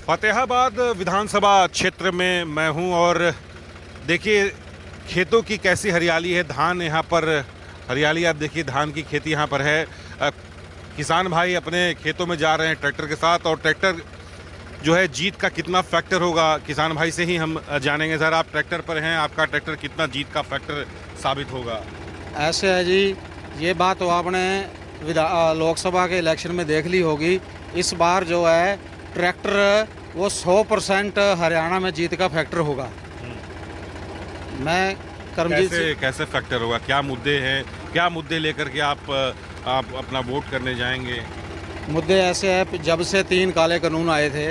फतेहाबाद विधानसभा क्षेत्र में मैं हूं और देखिए खेतों की कैसी हरियाली है। धान यहाँ पर हरियाली, आप देखिए धान की खेती यहाँ पर है। किसान भाई अपने खेतों में जा रहे हैं ट्रैक्टर के साथ, और ट्रैक्टर जो है जीत का कितना फैक्टर होगा किसान भाई से ही हम जानेंगे। सर, आप ट्रैक्टर पर हैं, आपका ट्रैक्टर कितना जीत का फैक्टर साबित होगा? ऐसे है जी, ये बात तो आपने लोकसभा के इलेक्शन में देख ली होगी। इस बार जो है ट्रैक्टर वो 100% हरियाणा में जीत का फैक्टर होगा। मैं करमजीत कैसे फैक्टर होगा? क्या मुद्दे हैं, क्या मुद्दे लेकर के आप अपना वोट करने जाएंगे? मुद्दे ऐसे हैं, जब से 3 काले कानून आए थे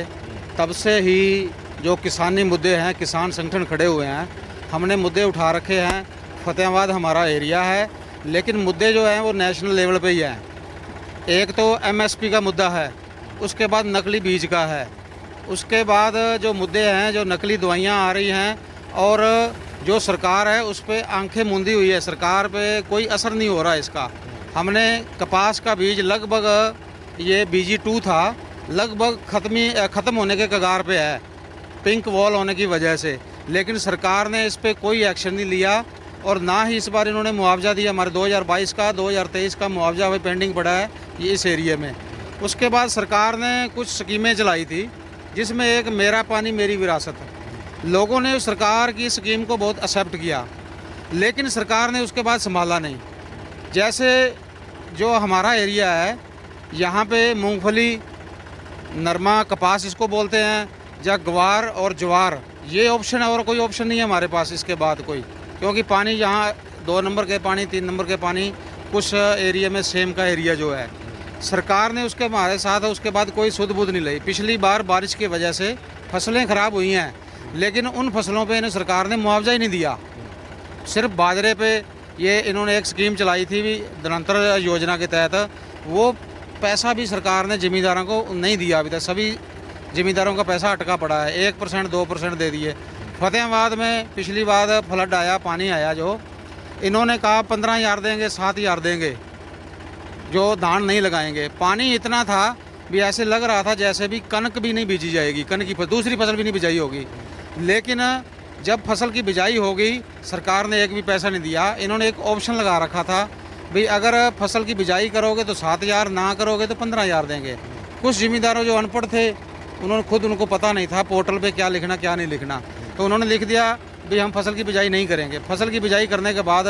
तब से ही जो किसानी मुद्दे हैं, किसान संगठन खड़े हुए हैं, हमने मुद्दे उठा रखे हैं। फतेहाबाद हमारा एरिया है, लेकिन मुद्दे जो हैं वो नेशनल लेवल पे ही हैं। एक तो एमएसपी का मुद्दा है, उसके बाद नकली बीज का है, उसके बाद जो मुद्दे हैं, जो नकली दवाइयाँ आ रही हैं, और जो सरकार है उस पर आंखें मूंदी हुई है। सरकार पे कोई असर नहीं हो रहा है इसका। हमने कपास का बीज लगभग, ये BG2 था, लगभग ख़त्म होने के कगार पे है, पिंक वॉल होने की वजह से, लेकिन सरकार ने इस पर कोई एक्शन नहीं लिया। और ना ही इस बार इन्होंने मुआवजा दिया। हमारे 2022 का 2023 का मुआवजा अभी पेंडिंग पड़ा है ये इस एरिए में। उसके बाद सरकार ने कुछ स्कीमें चलाई थी, जिसमें एक मेरा पानी मेरी विरासत है। लोगों ने सरकार की स्कीम को बहुत एक्सेप्ट किया, लेकिन सरकार ने उसके बाद संभाला नहीं। जैसे जो हमारा एरिया है, यहाँ पे मूंगफली, नरमा, कपास इसको बोलते हैं, या ग्वार और ज्वार, ये ऑप्शन है, और कोई ऑप्शन नहीं है हमारे पास इसके बाद कोई। क्योंकि पानी यहाँ 2 नंबर के पानी, 3 नंबर के पानी, कुछ एरिया में सेम का एरिया जो है, सरकार ने उसके हमारे साथ उसके बाद कोई सुध बुध नहीं ली। पिछली बार बारिश की वजह से फसलें ख़राब हुई हैं, लेकिन उन फसलों पे इन्हें सरकार ने मुआवजा ही नहीं दिया। सिर्फ बाजरे पे ये इन्होंने एक स्कीम चलाई थी भी, धनांतर योजना के तहत, वो पैसा भी सरकार ने ज़मींदारों को नहीं दिया अभी तक। सभी ज़मींदारों का पैसा अटका पड़ा है, 1% 2% दे दिए। फतेहाबाद में पिछली बार फ्लड आया, पानी आया, जो इन्होंने कहा 15,000 देंगे, 7,000 देंगे जो धान नहीं लगाएंगे। पानी इतना था भी ऐसे लग रहा था जैसे भी कनक भी नहीं बीजी जाएगी, कनक की दूसरी फसल भी नहीं बिजाई होगी। लेकिन जब फसल की बिजाई हो गई, सरकार ने एक भी पैसा नहीं दिया। इन्होंने एक ऑप्शन लगा रखा था भाई, अगर फसल की बिजाई करोगे तो 7,000, ना करोगे तो 15,000 देंगे। कुछ ज़मींदारों जो अनपढ़ थे, उनको पता नहीं था पोर्टल पे क्या लिखना क्या नहीं लिखना, तो उन्होंने लिख दिया भाई हम फसल की बिजाई नहीं करेंगे। फसल की बिजाई करने के बाद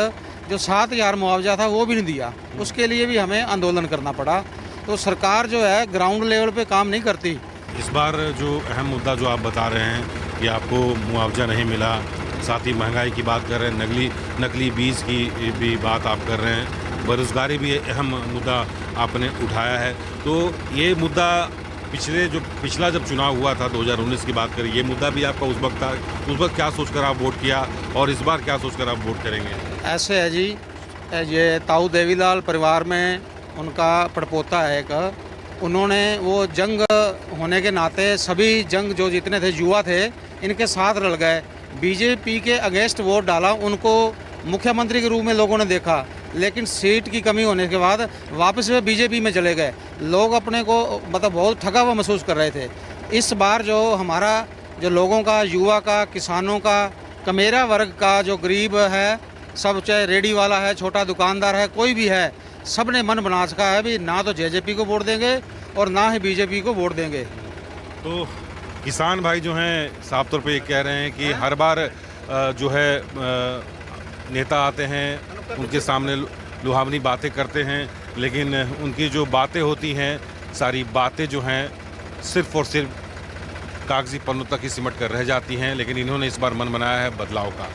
जो 7,000 मुआवजा था वो भी नहीं दिया। उसके लिए भी हमें आंदोलन करना पड़ा। तो सरकार जो है ग्राउंड लेवल पे काम नहीं करती। इस बार जो अहम मुद्दा जो आप बता रहे हैं कि आपको मुआवजा नहीं मिला, साथ ही महंगाई की बात कर रहे हैं, नकली बीज की भी बात आप कर रहे हैं, बेरोजगारी भी अहम मुद्दा आपने उठाया है। तो ये मुद्दा पिछला जब चुनाव हुआ था 2019 की बात करें, ये मुद्दा भी आपका उस वक्त था। उस वक्त क्या सोचकर आप वोट किया, और इस बार क्या सोचकर आप वोट करेंगे? ऐसे है जी, ये ताऊ देवीलाल परिवार में उनका पड़पोता है एक, उन्होंने वो जंग होने के नाते सभी जंग जो जितने थे युवा थे, इनके साथ रल गए। बीजेपी के अगेंस्ट वोट डाला, उनको मुख्यमंत्री के रूप में लोगों ने देखा, लेकिन सीट की कमी होने के बाद वापस वे बीजेपी में चले गए। लोग अपने को मतलब बहुत थका हुआ महसूस कर रहे थे। इस बार जो हमारा जो लोगों का, युवा का, किसानों का, कमेरा वर्ग का, जो गरीब है, सब, चाहे रेडी वाला है, छोटा दुकानदार है, कोई भी है, सब ने मन बना सका है भी ना तो जेजेपी को वोट देंगे और ना ही बीजेपी को वोट देंगे। तो किसान भाई जो हैं साफ तौर पे ये कह रहे हैं कि हर बार जो है नेता आते हैं, उनके सामने लुभावनी बातें करते हैं, लेकिन उनकी जो बातें होती हैं, सारी बातें जो हैं सिर्फ और सिर्फ कागजी पन्नों तक ही सिमट कर रह जाती हैं। लेकिन इन्होंने इस बार मन बनाया है बदलाव का,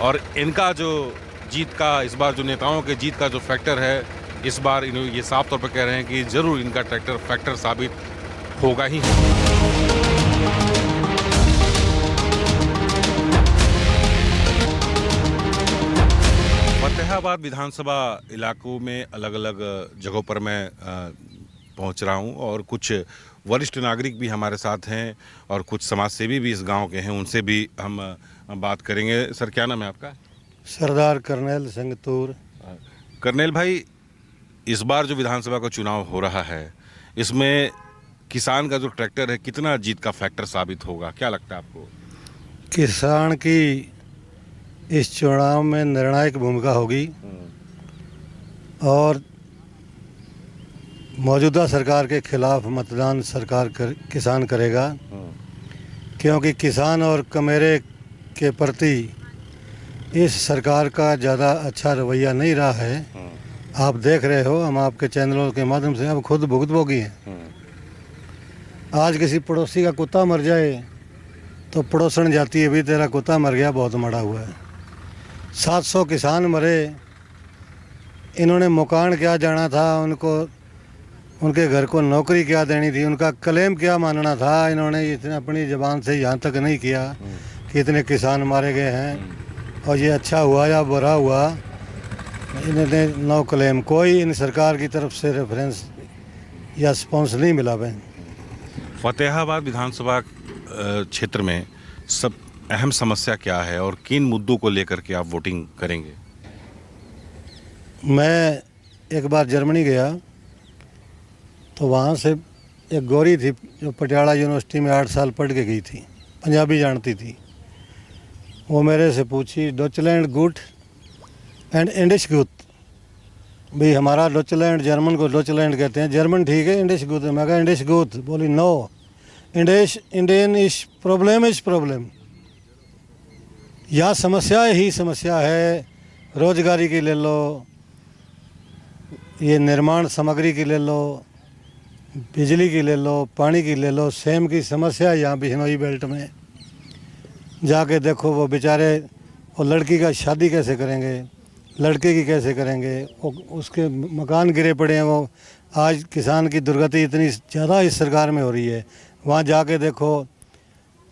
और इनका जो जीत का, इस बार जो नेताओं के जीत का जो फैक्टर है, इस बार इन्होंने ये साफ तौर पर कह रहे हैं कि ज़रूर इनका ट्रैक्टर फैक्टर साबित होगा ही। फतेहाबाद विधानसभा इलाकों में अलग अलग जगहों पर मैं पहुंच रहा हूं, और कुछ वरिष्ठ नागरिक भी हमारे साथ हैं, और कुछ समाजसेवी भी इस गांव के हैं, उनसे भी हम बात करेंगे। सर, क्या नाम है आपका? सरदार कर्नैल संगतूर। कर्नैल भाई, इस बार जो विधानसभा का चुनाव हो रहा है, इसमें किसान का जो ट्रैक्टर है कितना जीत का फैक्टर साबित होगा, क्या लगता है आपको? किसान की इस चुनाव में निर्णायक भूमिका होगी और मौजूदा सरकार के खिलाफ मतदान किसान करेगा, क्योंकि किसान और कमेरे के प्रति इस सरकार का ज़्यादा अच्छा रवैया नहीं रहा है। आप देख रहे हो, हम आपके चैनलों के माध्यम से अब खुद भुगतभोगी हैं। आज किसी पड़ोसी का कुत्ता मर जाए तो पड़ोसन जाती है, भी तेरा कुत्ता मर गया, बहुत मरा हुआ है। 700 किसान मरे, इन्होंने मकान क्या जाना था, उनको उनके घर को नौकरी क्या देनी थी, उनका क्लेम क्या मानना था, इन्होंने इतने अपनी ज़बान से यहाँ तक नहीं किया कि इतने किसान मारे गए हैं और ये अच्छा हुआ या बुरा हुआ, इन्होंने नो क्लेम। कोई इन सरकार की तरफ से रेफरेंस या स्पॉन्स नहीं मिला भाई। फतेहाबाद विधानसभा क्षेत्र में सब अहम समस्या क्या है और किन मुद्दों को लेकर के आप वोटिंग करेंगे? मैं एक बार जर्मनी गया तो वहाँ से एक गोरी थी जो पटियाला यूनिवर्सिटी में 8 साल पढ़ के गई थी, पंजाबी जानती थी। वो मेरे से पूछी डॉचलैंड गुड एंड इंडिश गुड, भाई हमारा डॉचलैंड, जर्मन को डॉचलैंड कहते हैं, जर्मन ठीक है, इंडिश गुड है। मैं कहा इंडिश गुड, बोली नो, इंडियन इस प्रॉब्लम। यहाँ समस्या ही समस्या है, रोजगारी की ले लो, ये निर्माण सामग्री की ले लो, बिजली की ले लो, पानी की ले लो, सेम की समस्या है यहाँ बिश्नोई बेल्ट में। जाके देखो वो बेचारे, वो लड़की का शादी कैसे करेंगे, लड़के की कैसे करेंगे, वो उसके मकान गिरे पड़े हैं। वो आज किसान की दुर्गति इतनी ज़्यादा इस सरकार में हो रही है, वहाँ जाके देखो,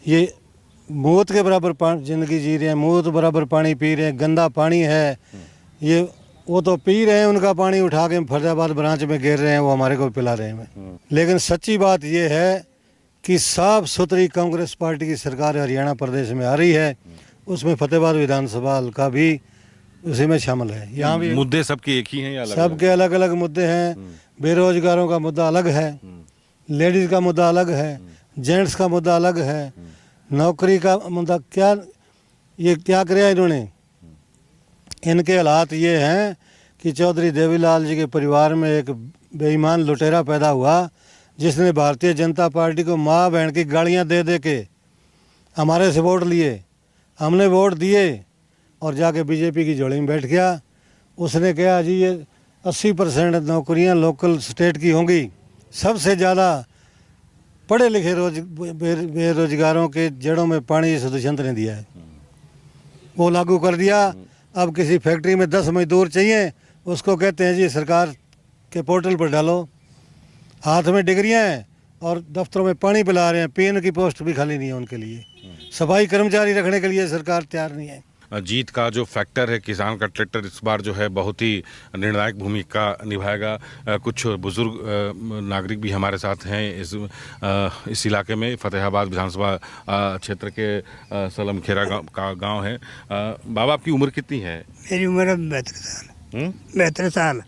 ये मौत के बराबर ज़िंदगी जी रहे हैं, मौत बराबर पानी पी रहे हैं, गंदा पानी है। ये वो तो पी रहे हैं, उनका पानी उठा के फरीदाबाद ब्रांच में गिर रहे हैं, वो हमारे को पिला रहे हैं। लेकिन सच्ची बात ये है कि साफ सुथरी कांग्रेस पार्टी की सरकार हरियाणा प्रदेश में आ रही है, उसमें फतेहाबाद विधानसभा हल्का भी उसी में शामिल है। यहाँ भी मुद्दे सबके एक ही हैं या अलग? सबके अलग अलग मुद्दे हैं। बेरोजगारों का मुद्दा अलग है, लेडीज़ का मुद्दा अलग है, जेंट्स का मुद्दा अलग है, नौकरी का मुद्दा क्या, ये क्या किया इन्होंने। इनके हालात ये हैं कि चौधरी देवीलाल जी के परिवार में एक बेईमान लुटेरा पैदा हुआ, जिसने भारतीय जनता पार्टी को माँ बहन की गालियाँ दे दे के हमारे से वोट लिए, हमने वोट दिए और जाके बीजेपी की झोली में बैठ गया। उसने कहा जी ये 80% नौकरियाँ लोकल स्टेट की होंगी, सबसे ज़्यादा पढ़े लिखे बेरोजगारों के जड़ों में पानी दुष्यंत ने दिया है, वो लागू कर दिया। अब किसी फैक्ट्री में 10 मजदूर चाहिए, उसको कहते हैं जी सरकार के पोर्टल पर डालो, हाथ में डिग्रियां हैं और दफ्तरों में पानी पिला रहे हैं, पीएन की पोस्ट भी खाली नहीं है उनके लिए, सफाई कर्मचारी रखने के लिए सरकार तैयार नहीं है। जीत का जो फैक्टर है, किसान का ट्रैक्टर इस बार जो है बहुत ही निर्णायक भूमिका निभाएगा। कुछ बुजुर्ग नागरिक भी हमारे साथ हैं इस इलाके में। फतेहाबाद विधानसभा क्षेत्र के सलमखेरा गांव है। बाबा आपकी उम्र कितनी है? मेरी उम्र 72 साल। 72 साल।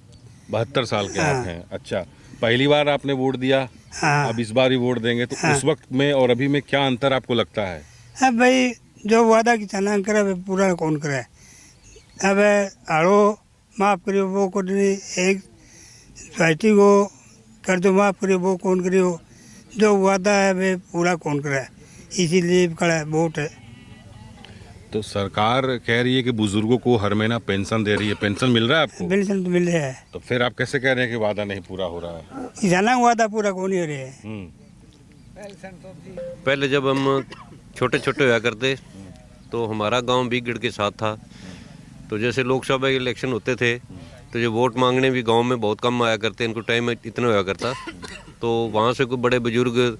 72 साल के आप हैं। अच्छा, पहली बार आपने वोट दिया, हाँ। अब इस बार ही वोट देंगे, तो उस वक्त में और अभी में क्या अंतर आपको लगता है? अब भाई जो वादा किसान करे वे पूरा कौन करे। अब आड़ो माफ़ करियो वो को नहीं, एक सोसाइटी को कर दो माफ़ करियो वो कौन करियो, जो वादा है वे पूरा कौन करे, इसीलिए खड़ा वोट है। तो सरकार कह रही है कि बुजुर्गों को हर महीना पेंशन दे रही है, पेंशन मिल रहा है आपको? पेंशन तो मिल रहा है, तो फिर आप कैसे कह रहे हैं कि वादा नहीं पूरा हो रहा है? किसाना का वादा पूरा कौन ही हो रहा है। पहले जब हम छोटे छोटे हुआ करते तो हमारा गांव भी गिड़ के साथ था, तो जैसे लोकसभा के इलेक्शन होते थे तो जो वोट मांगने भी गांव में बहुत कम आया करते, इनको टाइम इतना हुआ करता, तो वहाँ से कोई बड़े बुजुर्ग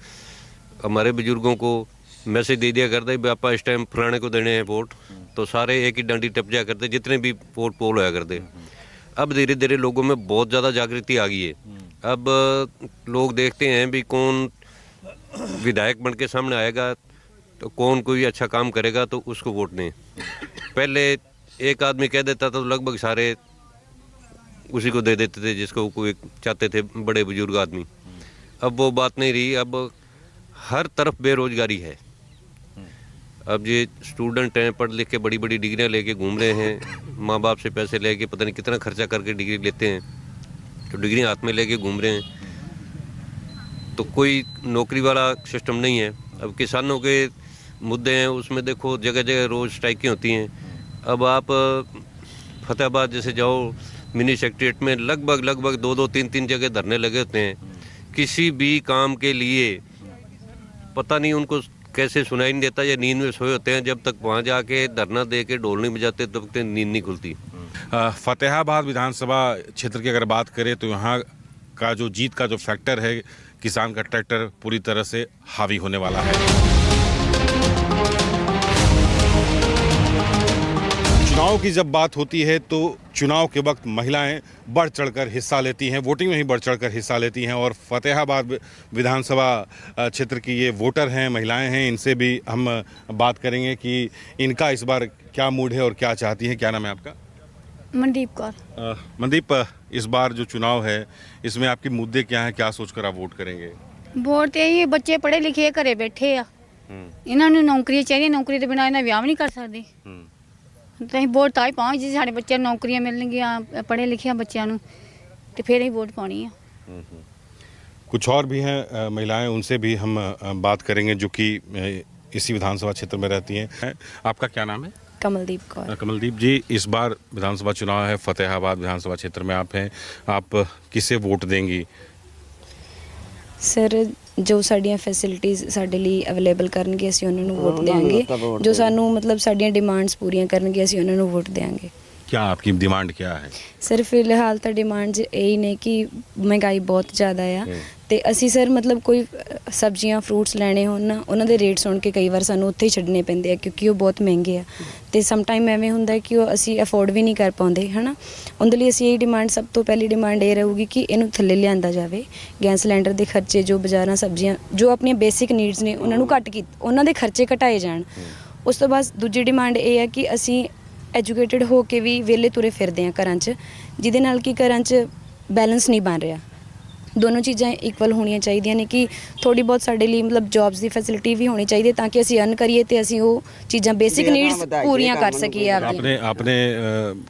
हमारे बुजुर्गों को मैसेज दे दिया करते भाई आपा इस टाइम फलाने को देने हैं वोट, तो सारे एक ही डंडी टप जाया करते जितने भी वोट पोल होया करते। अब धीरे धीरे लोगों में बहुत ज़्यादा जागृति आ गई है। अब लोग देखते हैं भी कौन विधायक बन के सामने आएगा तो कौन कोई अच्छा काम करेगा तो उसको वोट दें। पहले एक आदमी कह देता था तो लगभग सारे उसी को दे देते थे जिसको कोई चाहते थे, बड़े बुजुर्ग आदमी। अब वो बात नहीं रही, अब हर तरफ बेरोजगारी है। अब ये स्टूडेंट हैं, पढ़ लिख के बड़ी बड़ी डिग्रियां लेके घूम रहे हैं, माँ बाप से पैसे लेके पता नहीं कितना खर्चा करके डिग्री लेते हैं, तो डिग्री हाथ में लेके घूम रहे हैं। तो कोई नौकरी वाला सिस्टम नहीं है। अब किसानों के मुद्दे हैं, उसमें देखो जगह जगह रोज़ स्ट्राइकें होती हैं। अब आप फतेहाबाद जैसे जाओ, मिनी सेक्रेटरीट में लगभग 2-3 जगह धरने लगे होते हैं। किसी भी काम के लिए पता नहीं उनको कैसे सुनाई नहीं देता, या नींद में सोए होते हैं। जब तक वहाँ जाके धरना दे के ढोल नहीं बजाते तब तक नींद नहीं खुलती। फतेहाबाद विधानसभा क्षेत्र की अगर बात करें तो यहाँ का जो जीत का जो फैक्टर है, किसान का ट्रैक्टर पूरी तरह से हावी होने वाला है। चुनाव की जब बात होती है तो चुनाव के वक्त महिलाएं बढ़ चढ़कर हिस्सा लेती हैं, वोटिंग में ही बढ़ चढ़कर हिस्सा लेती हैं। और फतेहाबाद विधानसभा क्षेत्र की ये वोटर हैं, महिलाएं हैं, इनसे भी हम बात करेंगे कि इनका इस बार क्या मूड है और क्या चाहती हैं। क्या नाम है आपका? मनदीप कौर। मनदीप, इस बार जो चुनाव है इसमें आपके मुद्दे क्या हैं, क्या सोचकर आप वोट करेंगे? वोट यही बच्चे पढ़े लिखे घरे बैठे आ, इन्होंने नौकरी चाहिए, नौकरी तो बिना इन्हें विआह भी नहीं कर सकते। तो ਅਸੀਂ ਵੋਟ ਤਾਂ ਹੀ ਪਾਵਾਂਗੇ ਜੇ ਸਾਡੇ ਬੱਚਿਆਂ ਨੂੰ ਨੌਕਰੀਆਂ ਮਿਲਣਗੀਆਂ, ਪੜ੍ਹੇ ਲਿਖਿਆ ਬੱਚਿਆਂ ਨੂੰ, ਤੇ ਫਿਰ ਅਸੀਂ ਵੋਟ ਪਾਉਣੀ ਆ। कुछ और भी हैं महिलाएं, उनसे भी हम बात करेंगे जो कि इसी विधानसभा क्षेत्र में रहती हैं। आपका क्या नाम है? कमलदीप कौर। कमलदीप जी, इस बार विधानसभा चुनाव है, फतेहाबाद विधानसभा क्षेत्र में आप हैं, आप किसे वोट देंगी? सर जो ਸਾਡੀਆਂ ਫੈਸਿਲਿਟੀਜ਼ ਸਾਡੇ ਲਈ ਅਵੇਲੇਬਲ ਕਰਨਗੇ ਅਸੀਂ ਉਹਨਾਂ ਨੂੰ ਵੋਟ ਦੇਵਾਂਗੇ, ਜੋ ਸਾਨੂੰ ਮਤਲਬ ਸਾਡੀਆਂ ਡਿਮਾਂਡਸ ਪੂਰੀਆਂ ਕਰਨਗੇ ਅਸੀਂ ਉਹਨਾਂ ਨੂੰ ਵੋਟ ਦੇਵਾਂਗੇ। क्या आपकी डिमांड क्या है? ਸਰ ਫਿਲਹਾਲ ਤਾਂ ਡਿਮਾਂਡਸ ਇਹੀ ਨੇ ਕਿ ਮਹਿੰਗਾਈ ਬਹੁਤ ਜ਼ਿਆਦਾ ਆ, ਤੇ ਅਸੀਂ ਸਰ ਮਤਲਬ ਕੋਈ ਸਬਜ਼ੀਆਂ ਫਰੂਟਸ ਲੈਣੇ ਹੋਣ ਨਾ, ਉਹਨਾਂ ਦੇ ਰੇਟ ਸੁਣ ਕੇ ਕਈ ਵਾਰ ਸਾਨੂੰ ਉੱਥੇ ਹੀ ਛੱਡਣੇ ਪੈਂਦੇ ਆ ਕਿਉਂਕਿ ਉਹ ਬਹੁਤ ਮਹਿੰਗੇ ਆ, ਤੇ ਸਮ ਟਾਈਮ ਐਵੇਂ ਹੁੰਦਾ ਕਿ ਉਹ ਅਸੀਂ ਅਫੋਰਡ ਵੀ ਨਹੀਂ ਕਰ ਪਾਉਂਦੇ ਹੈ ਨਾ। ਉਹਦੇ ਲਈ ਅਸੀਂ ਇਹ ਡਿਮਾਂਡ, ਸਭ ਤੋਂ ਪਹਿਲੀ ਡਿਮਾਂਡ ਇਹ ਰਹੂਗੀ ਕਿ ਇਹਨੂੰ ਥੱਲੇ ਲਿਆਂਦਾ ਜਾਵੇ। ਗੈਸ ਸਿਲੰਡਰ ਦੇ ਖਰਚੇ, ਜੋ ਬਾਜ਼ਾਰਾਂ ਸਬਜ਼ੀਆਂ, ਜੋ ਆਪਣੀਆਂ ਬੇਸਿਕ ਨੀਡਸ ਨੇ ਉਹਨਾਂ ਨੂੰ ਉਹਨਾਂ ਦੇ ਖਰਚੇ ਘਟਾਏ ਜਾਣ। ਉਸ ਤੋਂ ਬਾਅਦ ਦੂਜੀ ਡਿਮਾਂਡ ਇਹ ਹੈ ਕਿ ਅਸੀਂ ਐਜੂਕੇਟਡ ਹੋ ਕੇ ਵੀ ਵਿਹਲੇ ਤੁਰੇ ਫਿਰਦੇ ਹਾਂ ਘਰਾਂ 'ਚ, ਜਿਹਦੇ ਨਾਲ ਕਿ ਘਰਾਂ 'ਚ ਬੈਲੈਂਸ ਨਹੀਂ ਬਣ ਰਿਹਾ। ਦੋਨੋਂ ਚੀਜ਼ਾਂ ਇਕੁਅਲ ਹੋਣੀਆਂ ਚਾਹੀਦੀਆਂ ਨੇ ਕਿ ਥੋੜੀ ਬਹੁਤ ਸਾਡੇ ਲਈ ਮਤਲਬ ਜੌਬਸ ਦੀ ਫੈਸਿਲਿਟੀ ਵੀ ਹੋਣੀ ਚਾਹੀਦੀ ਤਾਂ ਕਿ ਅਸੀਂ ਅਰਨ ਕਰੀਏ ਤੇ ਅਸੀਂ ਉਹ ਚੀਜ਼ਾਂ ਬੇਸਿਕ ਨੀਡਸ पूरियां कर सकिए। आपने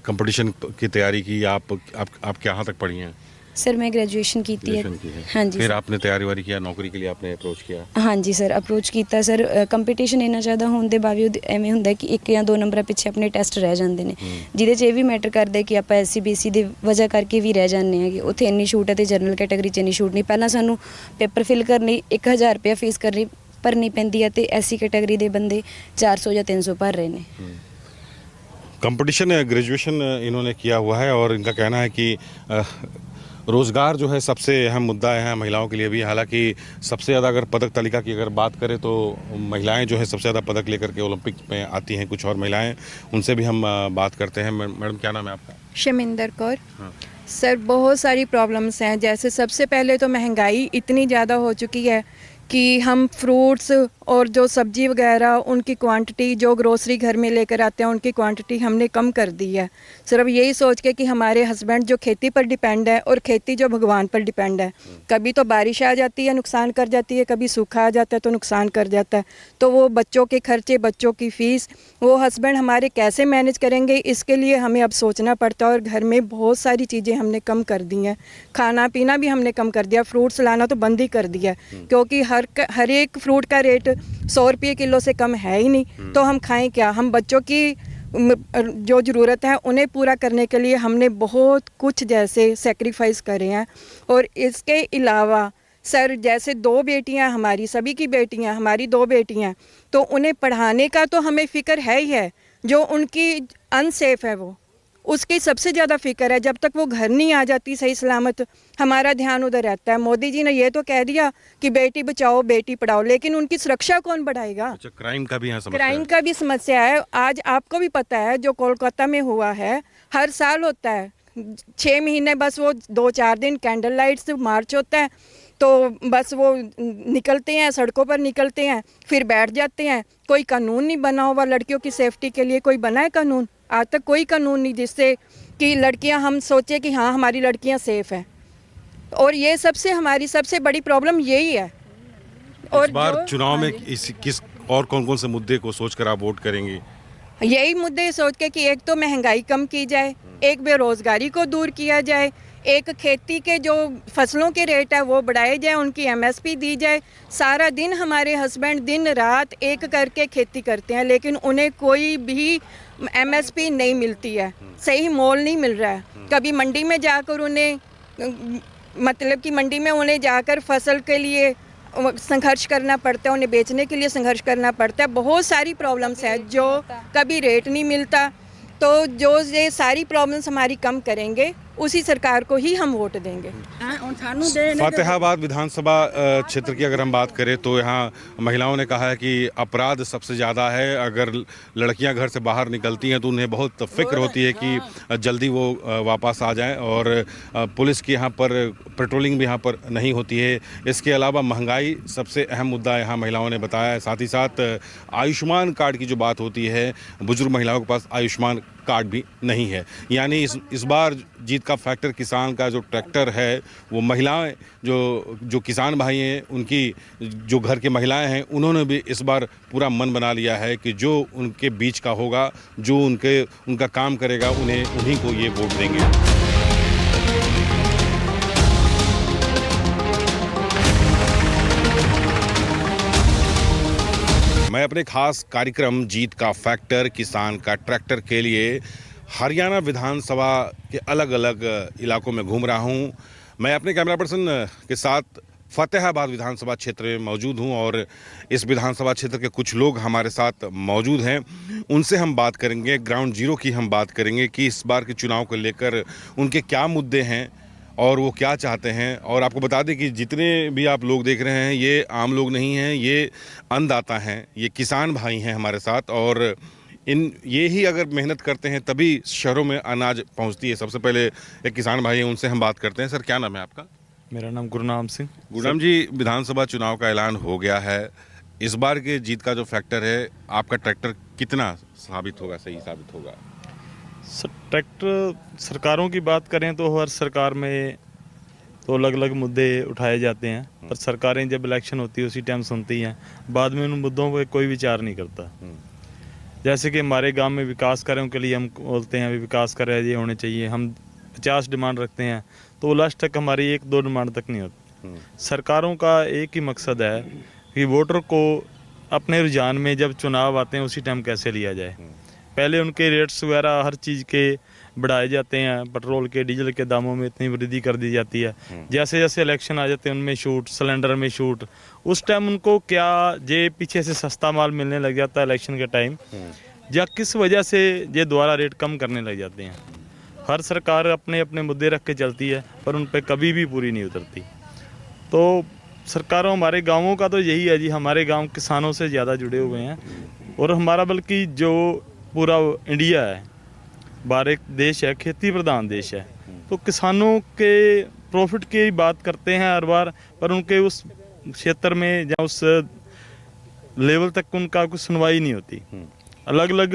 कंपटीशन की तैयारी की, आप कहाँ तक पढ़ी हैं? सर मैं ग्रेजुएशन की है। हाँ जी। फिर आपने तैयारी वारी किया, नौकरी के लिए आपने अप्रोच किया? हाँ जी सर, अप्रोच किया सर। कंपीटिशन इन्ना ज़्यादा होने के बावजूद एवें हुंदा कि 1 या 2 नंबर पिछे अपने टेस्ट रह जाते हैं, जिहदे च भी मैटर करता है कि आप SC BC की वजह करके भी रह जाते हैं। उत्थे इन्नी छूट है तो जनरल कैटेगरी च इन्नी छूट नहीं। पहला सानू पेपर फिल करने 1000 रुपया फीस भरनी पैंदी है, तो SC कैटेगरी के बंदे 400 या 300 भर रहे हैं। कंपटीशन ग्रेजुएशन इन्होंने किया हुआ है और इनका कहना है कि रोज़गार जो है सबसे अहम मुद्दा है महिलाओं के लिए भी। हालांकि सबसे ज़्यादा अगर पदक तालिका की अगर बात करें तो महिलाएं जो है सबसे ज़्यादा पदक लेकर के ओलंपिक में आती हैं। कुछ और महिलाएं, उनसे भी हम बात करते हैं। मैडम क्या नाम है आपका? शमिंदर कौर। सर बहुत सारी प्रॉब्लम्स हैं, जैसे सबसे पहले तो महंगाई इतनी ज़्यादा हो चुकी है कि हम फ्रूट्स और जो सब्ज़ी वगैरह उनकी क्वांटिटी, जो ग्रोसरी घर में लेकर आते हैं उनकी क्वांटिटी हमने कम कर दी है। सिर्फ यही सोच के कि हमारे हस्बैंड जो खेती पर डिपेंड है और खेती जो भगवान पर डिपेंड है, कभी तो बारिश आ जाती है नुकसान कर जाती है, कभी सूखा आ जाता है तो नुकसान कर जाता है, तो वो बच्चों के खर्चे, बच्चों की फ़ीस वो हस्बैंड हमारे कैसे मैनेज करेंगे, इसके लिए हमें अब सोचना पड़ता है। और घर में बहुत सारी चीज़ें हमने कम कर दी हैं, खाना पीना भी हमने कम कर दिया, फ्रूट्स लाना तो बंद ही कर दिया क्योंकि हर एक फ्रूट का रेट 100 रुपये किलो से कम है ही नहीं, तो हम खाएं क्या। हम बच्चों की जो ज़रूरत है उन्हें पूरा करने के लिए हमने बहुत कुछ जैसे सेक्रीफाइस करे हैं। और इसके अलावा सर जैसे 2 बेटियां हमारी, सभी की बेटियां हमारी 2 बेटियां, तो उन्हें पढ़ाने का तो हमें फ़िक्र है ही है। जो उनकी अनसेफ है वो उसकी सबसे ज़्यादा फ़िक्र है। जब तक वो घर नहीं आ जाती सही सलामत, हमारा ध्यान उधर रहता है। मोदी जी ने ये तो कह दिया कि बेटी बचाओ बेटी पढ़ाओ, लेकिन उनकी सुरक्षा कौन बढ़ाएगा? अच्छा, क्राइम का भी यहाँ समस्या क्राइम का भी समस्या है। आज आपको भी पता है जो कोलकाता में हुआ है, हर साल होता है 6 महीने, बस वो 2-4 दिन कैंडल लाइट्स मार्च होता है, तो बस वो निकलते हैं, सड़कों पर निकलते हैं, फिर बैठ जाते हैं। कोई कानून नहीं बना हुआ लड़कियों की सेफ्टी के लिए, कोई बना है कानून? आज तक कोई कानून नहीं जिससे कि लड़कियां, हम सोचे कि हाँ हमारी लड़कियां सेफ़ हैं। और ये सबसे हमारी सबसे बड़ी प्रॉब्लम यही है। इस बार जो- चुनाव में हाँ जी। किस और कौन-कौन से मुद्दे को सोचकर आप वोट करेंगे? यही मुद्दे सोच के कि एक तो महंगाई कम की जाए, एक बेरोजगारी को दूर किया जाए, एक खेती के जो फसलों के रेट है वो बढ़ाए जाए, उनकी एमएसपी दी जाए। सारा दिन हमारे हस्बैंड दिन रात एक करके खेती करते हैं, लेकिन उन्हें कोई भी एमएसपी नहीं मिलती है, सही मोल नहीं मिल रहा है। कभी मंडी में जाकर उन्हें मतलब कि मंडी में उन्हें जाकर फसल के लिए संघर्ष करना पड़ता है, उन्हें बेचने के लिए संघर्ष करना पड़ता है। बहुत सारी प्रॉब्लम्स हैं, जो कभी रेट नहीं मिलता। तो जो ये सारी प्रॉब्लम्स हमारी कम करेंगे उसी सरकार को ही हम वोट देंगे। फतेहाबाद विधानसभा क्षेत्र की अगर हम बात करें तो यहाँ महिलाओं ने कहा है कि अपराध सबसे ज़्यादा है। अगर लड़कियां घर से बाहर निकलती हैं तो उन्हें बहुत फिक्र होती है कि जल्दी वो वापस आ जाएं, और पुलिस की यहाँ पर पेट्रोलिंग भी यहाँ पर नहीं होती है। इसके अलावा महंगाई सबसे अहम मुद्दा यहाँ महिलाओं ने बताया है। साथ ही साथ आयुष्मान कार्ड की जो बात होती है, बुजुर्ग महिलाओं के पास आयुष्मान कार्ड भी नहीं है। यानी इस बार जीत का फैक्टर किसान का जो ट्रैक्टर है, वो महिलाएं जो किसान भाई हैं, उनकी जो घर की महिलाएं हैं, उन्होंने भी इस बार पूरा मन बना लिया है कि जो उनके बीच का होगा, जो उनका काम करेगा, उन्हीं को ये वोट देंगे। मैं अपने खास कार्यक्रम जीत का फैक्टर किसान का ट्रैक्टर के लिए हरियाणा विधानसभा के अलग अलग इलाकों में घूम रहा हूं। मैं अपने कैमरा पर्सन के साथ फतेहाबाद विधानसभा क्षेत्र में मौजूद हूं, और इस विधानसभा क्षेत्र के कुछ लोग हमारे साथ मौजूद हैं। उनसे हम बात करेंगे, ग्राउंड जीरो की हम बात करेंगे कि इस बार के चुनाव को लेकर उनके क्या मुद्दे हैं और वो क्या चाहते हैं। और आपको बता दें कि जितने भी आप लोग देख रहे हैं, ये आम लोग नहीं हैं, ये अन्नदाता हैं, ये किसान भाई हैं हमारे साथ, और ये ही अगर मेहनत करते हैं तभी शहरों में अनाज पहुंचती है। सबसे पहले एक किसान भाई हैं, उनसे हम बात करते हैं। सर, क्या नाम है आपका? मेरा नाम गुरनाम सिंह। गुरनाम जी, विधानसभा चुनाव का ऐलान हो गया है। इस बार के जीत का जो फैक्टर है, आपका ट्रैक्टर कितना साबित होगा, सही साबित होगा? ट्रैक्टर सरकारों की बात करें तो हर सरकार में तो अलग अलग मुद्दे उठाए जाते हैं, पर सरकारें जब इलेक्शन होती है उसी टाइम सुनती हैं, बाद में उन मुद्दों पर कोई विचार नहीं करता। जैसे कि हमारे गांव में विकास कार्यों के लिए हम बोलते हैं विकास कार्य ये होने चाहिए, हम 50 डिमांड रखते हैं, तो लास्ट तक हमारी 1-2 डिमांड तक नहीं होती। सरकारों का एक ही मकसद है कि वोटर को अपने रुझान में जब चुनाव आते हैं उसी टाइम कैसे लिया जाए। पहले उनके रेट्स वगैरह हर चीज़ के बढ़ाए जाते हैं, पेट्रोल के डीजल के दामों में इतनी वृद्धि कर दी जाती है। जैसे जैसे इलेक्शन आ जाते हैं उनमें छूट, सिलेंडर में छूट, उस टाइम उनको क्या जे पीछे से सस्ता माल मिलने लग जाता है इलेक्शन के टाइम, या किस वजह से ये दोबारा रेट कम करने लग जाते हैं। हर सरकार अपने अपने मुद्दे रख के चलती है, पर उन पर कभी भी पूरी नहीं उतरती। तो सरकारों, हमारे गाँवों का तो यही है जी, हमारे गाँव किसानों से ज़्यादा जुड़े हुए हैं, और हमारा बल्कि जो पूरा इंडिया है, भारत देश है, खेती प्रधान देश है, तो किसानों के प्रॉफिट की बात करते हैं हर बार, पर उनके उस क्षेत्र में या उस लेवल तक उनका कुछ सुनवाई नहीं होती। अलग अलग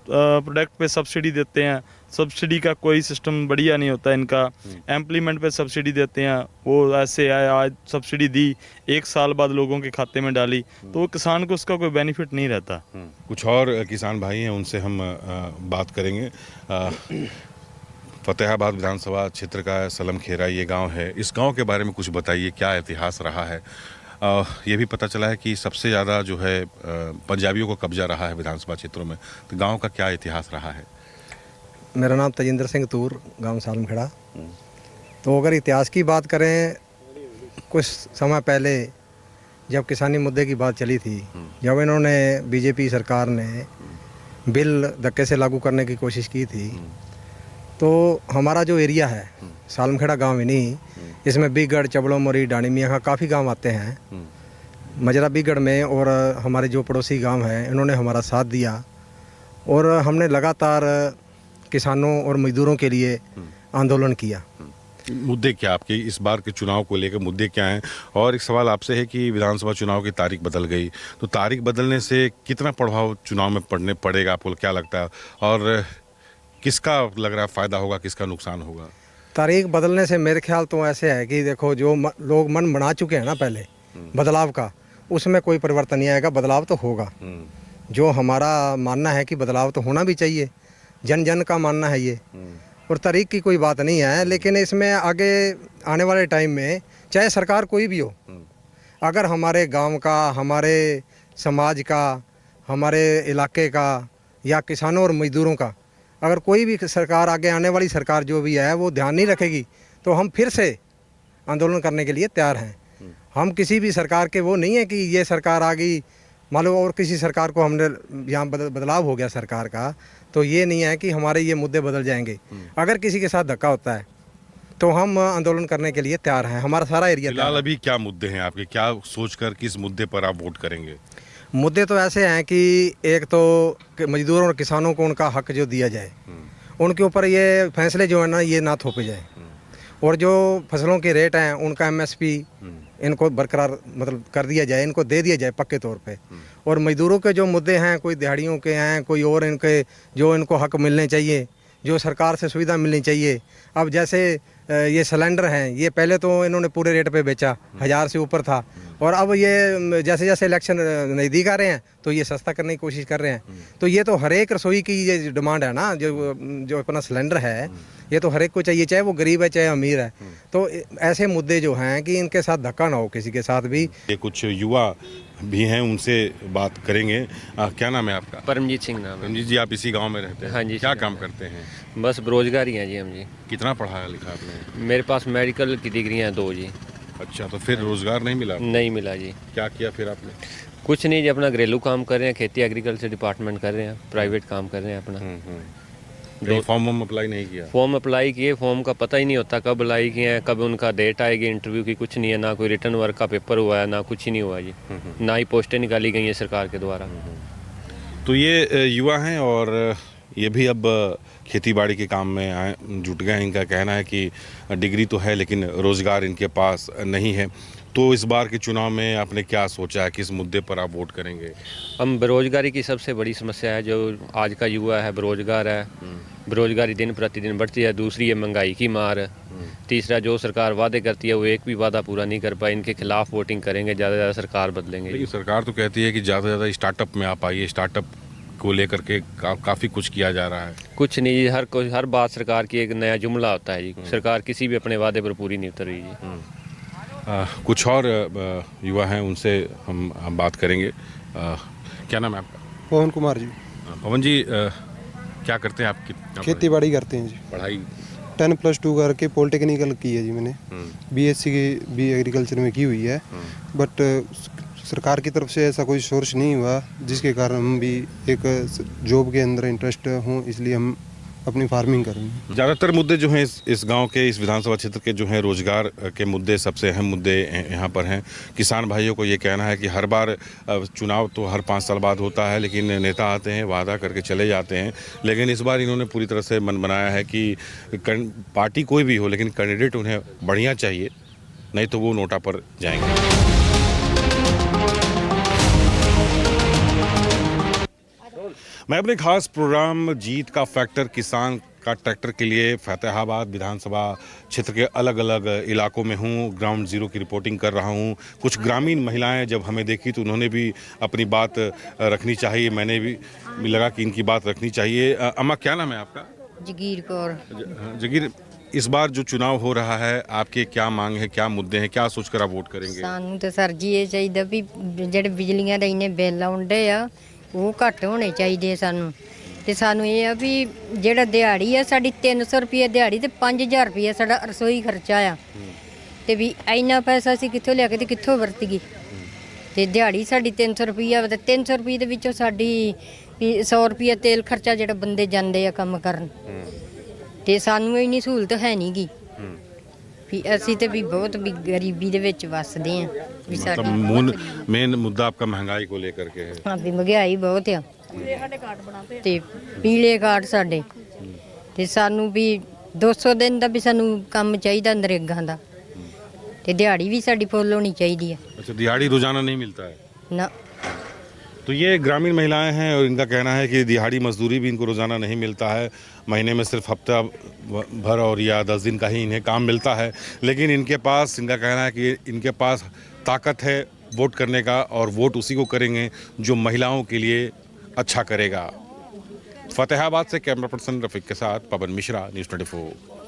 प्रोडक्ट पे सब्सिडी देते हैं, सब्सिडी का कोई सिस्टम बढ़िया नहीं होता इनका। एम्प्लीमेंट पे सब्सिडी देते हैं, वो ऐसे आए आज सब्सिडी दी, 1 साल बाद लोगों के खाते में डाली, तो किसान को उसका कोई बेनिफिट नहीं रहता। कुछ और किसान भाई हैं, उनसे हम बात करेंगे। फतेहाबाद विधानसभा क्षेत्र का सलमखेरा ये गांव है, इस गांव के बारे में कुछ बताइए, क्या इतिहास रहा है? ये भी पता चला है कि सबसे ज़्यादा जो है पंजाबियों को कब्जा रहा है विधानसभा क्षेत्रों में, तो गांव का क्या इतिहास रहा है? मेरा नाम तजिंदर सिंह तूर, गांव सालमखेड़ा। तो अगर इतिहास की बात करें, कुछ समय पहले जब किसानी मुद्दे की बात चली थी, जब इन्होंने बीजेपी सरकार ने बिल धक्के से लागू करने की कोशिश की थी, तो हमारा जो एरिया है सालमखेड़ा गांव ही नहीं, इसमें बीगढ़, चबड़ो, मोरी, डाणी मियाँ का काफ़ी गांव आते हैं। मजरा बीगढ़ में और हमारे जो पड़ोसी गांव हैं, इन्होंने हमारा साथ दिया, और हमने लगातार किसानों और मजदूरों के लिए आंदोलन किया। मुद्दे क्या आपके इस बार के चुनाव को लेकर मुद्दे क्या हैं? और एक सवाल आपसे है कि विधानसभा चुनाव की तारीख बदल गई, तो तारीख बदलने से कितना प्रभाव चुनाव में पड़ेगा, आपको क्या लगता है? और किसका लग रहा है फ़ायदा होगा, किसका नुकसान होगा? तारीख बदलने से मेरे ख्याल तो ऐसे है कि देखो जो लोग मन बना चुके हैं ना पहले बदलाव का, उसमें कोई परिवर्तन नहीं आएगा, बदलाव तो होगा। जो हमारा मानना है कि बदलाव तो होना भी चाहिए, जन जन का मानना है ये, और तारीख की कोई बात नहीं है। लेकिन इसमें आगे आने वाले टाइम में चाहे सरकार कोई भी हो, अगर हमारे गांव का, हमारे समाज का, हमारे इलाके का या किसानों और मजदूरों का, अगर कोई भी सरकार आगे आने वाली सरकार जो भी है वो ध्यान नहीं रखेगी तो हम फिर से आंदोलन करने के लिए तैयार हैं। हम किसी भी सरकार के वो नहीं है कि ये सरकार आ गई मान लो और किसी सरकार को हमने यहाँ बदलाव हो गया सरकार का, तो ये नहीं है कि हमारे ये मुद्दे बदल जाएंगे। अगर किसी के साथ धक्का होता है तो हम आंदोलन करने के लिए तैयार हैं। हमारा सारा एरिया फिलहाल अभी क्या मुद्दे हैं आपके, क्या सोचकर किस मुद्दे पर आप वोट करेंगे? मुद्दे तो ऐसे हैं कि एक तो कि मजदूरों और किसानों को उनका हक जो दिया जाए, उनके ऊपर ये फैसले जो है ना ये ना थोपे जाए, और जो फसलों के रेट हैं उनका एमएसपी इनको बरकरार मतलब कर दिया जाए, इनको दे दिया जाए पक्के तौर पे। और मजदूरों के जो मुद्दे हैं, कोई दिहाड़ियों के हैं, कोई और इनके जो इनको हक मिलने चाहिए, जो सरकार से सुविधा मिलनी चाहिए। अब जैसे ये सिलेंडर हैं, ये पहले तो इन्होंने पूरे रेट पे बेचा, 1000 से ऊपर था, और अब ये जैसे जैसे इलेक्शन नज़दीक आ रहे हैं तो ये सस्ता करने की कोशिश कर रहे हैं। तो ये तो हर एक रसोई की ये डिमांड है ना, जो अपना सिलेंडर है ये तो हर एक को चाहिए, चाहे वो गरीब है चाहे अमीर है। तो ऐसे मुद्दे जो हैं कि इनके साथ धक्का ना हो किसी के साथ भी। ये कुछ युवा भी हैं, उनसे बात करेंगे। क्या नाम है आपका? परमजीत सिंह नाम है। रंजीत जी, आप इसी गांव में रहते हैं? हाँ जी। क्या काम करते हैं? बस बेरोजगारी हैं जी हम जी। कितना पढ़ा लिखा आपने? मेरे पास मेडिकल की डिग्री हैं 2 जी। अच्छा, तो फिर रोजगार नहीं मिला? नहीं मिला जी। क्या किया फिर आपने? कुछ नहीं जी, अपना घरेलू काम कर रहे हैं, खेती एग्रीकल्चर डिपार्टमेंट कर रहे हैं, प्राइवेट काम कर रहे हैं अपना। कहीं फॉर्म अप्लाई नहीं किया? फॉर्म अप्लाई किए, फॉर्म का पता ही नहीं होता कब अप्लाई किए हैं, कब उनका डेट आएगी इंटरव्यू की, कुछ नहीं है। ना कोई रिटर्न वर्क का पेपर हुआ है, ना कुछ ही नहीं हुआ जी। ना ही पोस्टें निकाली गई हैं सरकार के द्वारा। तो ये युवा हैं और ये भी अब खेती बाड़ी के काम में जुट गए हैं। इनका कहना है कि डिग्री तो है लेकिन रोज़गार इनके पास नहीं है। तो इस बार के चुनाव में आपने क्या सोचा है, किस मुद्दे पर आप वोट करेंगे? हम बेरोजगारी की सबसे बड़ी समस्या है, जो आज का युवा है बेरोजगार है। बेरोजगारी दिन प्रतिदिन बढ़ती है। दूसरी है महंगाई की मार। तीसरा, जो सरकार वादे करती है वो एक भी वादा पूरा नहीं कर पाई। इनके खिलाफ वोटिंग करेंगे, ज़्यादा से ज़्यादा सरकार बदलेंगे। लेकिन सरकार तो कहती है कि ज़्यादा से ज़्यादा स्टार्टअप में आप आइए, स्टार्टअप को लेकर के काफ़ी कुछ किया जा रहा है। कुछ नहीं जी, हर बात सरकार की एक नया जुमला होता है जी। सरकार किसी भी अपने वादे पर पूरी नहीं उतर रही जी। कुछ और युवा हैं, उनसे हम बात करेंगे। क्या नाम है आपका? पवन कुमार जी। पवन जी, क्या करते हैं आप? खेती बाड़ी करते हैं जी। पढ़ाई 10+2 करके पॉलिटेक्निकल की है जी मैंने। बीएससी की भी एग्रीकल्चर में की हुई है, बट सरकार की तरफ से ऐसा कोई सोर्स नहीं हुआ जिसके कारण हम भी एक जॉब के अंदर इंटरेस्ट हों, इसलिए हम अपनी फार्मिंग करेंगे। ज़्यादातर मुद्दे जो हैं इस गांव के, इस विधानसभा क्षेत्र के जो हैं, रोजगार के मुद्दे सबसे अहम मुद्दे यहाँ पर हैं। किसान भाइयों को ये कहना है कि हर बार चुनाव तो हर 5 साल बाद होता है, लेकिन नेता आते हैं, वादा करके चले जाते हैं। लेकिन इस बार इन्होंने पूरी तरह से मन बनाया है कि पार्टी कोई भी हो लेकिन कैंडिडेट उन्हें बढ़िया चाहिए, नहीं तो वो नोटा पर जाएंगे। मैं अपने खास प्रोग्राम जीत का फैक्टर किसान का ट्रैक्टर के लिए फतेहाबाद विधानसभा क्षेत्र के अलग अलग इलाकों में हूँ। ग्राउंड जीरो की रिपोर्टिंग कर रहा हूँ। कुछ ग्रामीण महिलाएं जब हमें देखी तो उन्होंने भी अपनी बात रखनी चाहिए, मैंने भी लगा कि इनकी बात रखनी चाहिए। अम्मा, क्या नाम है आपका? जगीर कौर। जगीर, इस बार जो चुनाव हो रहा है, आपके क्या मांग है, क्या मुद्दे हैं, क्या सोचकर आप वोट करेंगे? सानू तो सर जी ये चाहिए भी ਜਿਹੜੇ ਬਿਜਲੀਆਂ ਦੇ ਇੰਨੇ ਬਿੱਲ ਆਉਂਦੇ ਆ ਉਹ ਘੱਟ ਹੋਣੇ ਚਾਹੀਦੇ ਸਾਨੂੰ। ਤੇ ਸਾਨੂੰ ਇਹ ਆ ਵੀ ਜਿਹੜਾ ਦਿਹਾੜੀ ਆ ਸਾਡੀ 300 ਰੁਪਏ ਦਿਹਾੜੀ ਤੇ 5000 ਰੁਪਏ ਸਾਡਾ ਰਸੋਈ ਖਰਚਾ ਆ, ਤੇ ਵੀ ਇੰਨਾ ਪੈਸਾ ਅਸੀਂ ਕਿੱਥੋਂ ਲਿਆ ਕੇ ਤੇ ਕਿੱਥੋਂ ਵਰਤੀਏ। ਤੇ ਦਿਹਾੜੀ ਸਾਡੀ 300 ਰੁਪਈਆ ਤੇ 300 ਰੁਪਏ ਦੇ ਵਿੱਚੋਂ ਸਾਡੀ 100 ਰੁਪਏ ਤੇਲ ਖਰਚਾ ਜਿਹੜਾ ਬੰਦੇ ਜਾਂਦੇ ਆ ਕੰਮ ਕਰਨ, ਤੇ ਸਾਨੂੰ ਇੰਨੀ ਸਹੂਲਤ ਹੈ ਨਹੀਂ ਗੀ ਵੀ ਅਸੀਂ ਤੇ ਵੀ ਬਹੁਤ ਵੀ ਗਰੀਬੀ ਦੇ ਵਿੱਚ ਵੱਸਦੇ ਆ ਵੀ ਸਾਡੀ मेन मुद्दा आपका महंगाई को लेकर के है। ਹਾਂ ਵੀ ਮਹਿੰਗਾਈ ਬਹੁਤ ਆ ਤੇ ਪੀਲੇ ਕਾਰਡ ਸਾਡੇ, ਤੇ ਸਾਨੂੰ ਵੀ 200 ਦਿਨ ਦਾ ਵੀ ਸਾਨੂੰ ਕੰਮ ਚਾਹੀਦਾ ਨਰੇਗਾ ਦਾ, ਤੇ ਦਿਹਾੜੀ ਵੀ ਸਾਡੀ ਫੁੱਲ ਹੋਣੀ ਚਾਹੀਦੀ ਆ। अच्छा, दिहाड़ी रोजाना नहीं मिलता है ਨਾ। तो ये ग्रामीण महिलाएं हैं और इनका कहना है कि दिहाड़ी मजदूरी भी इनको रोज़ाना नहीं मिलता है, महीने में सिर्फ हफ्ता भर और या 10 दिन का ही इन्हें काम मिलता है। लेकिन इनका कहना है कि इनके पास ताकत है वोट करने का और वोट उसी को करेंगे जो महिलाओं के लिए अच्छा करेगा। फतेहाबाद से कैमरा पर्सन रफीक के साथ पवन मिश्रा, न्यूज़ 24।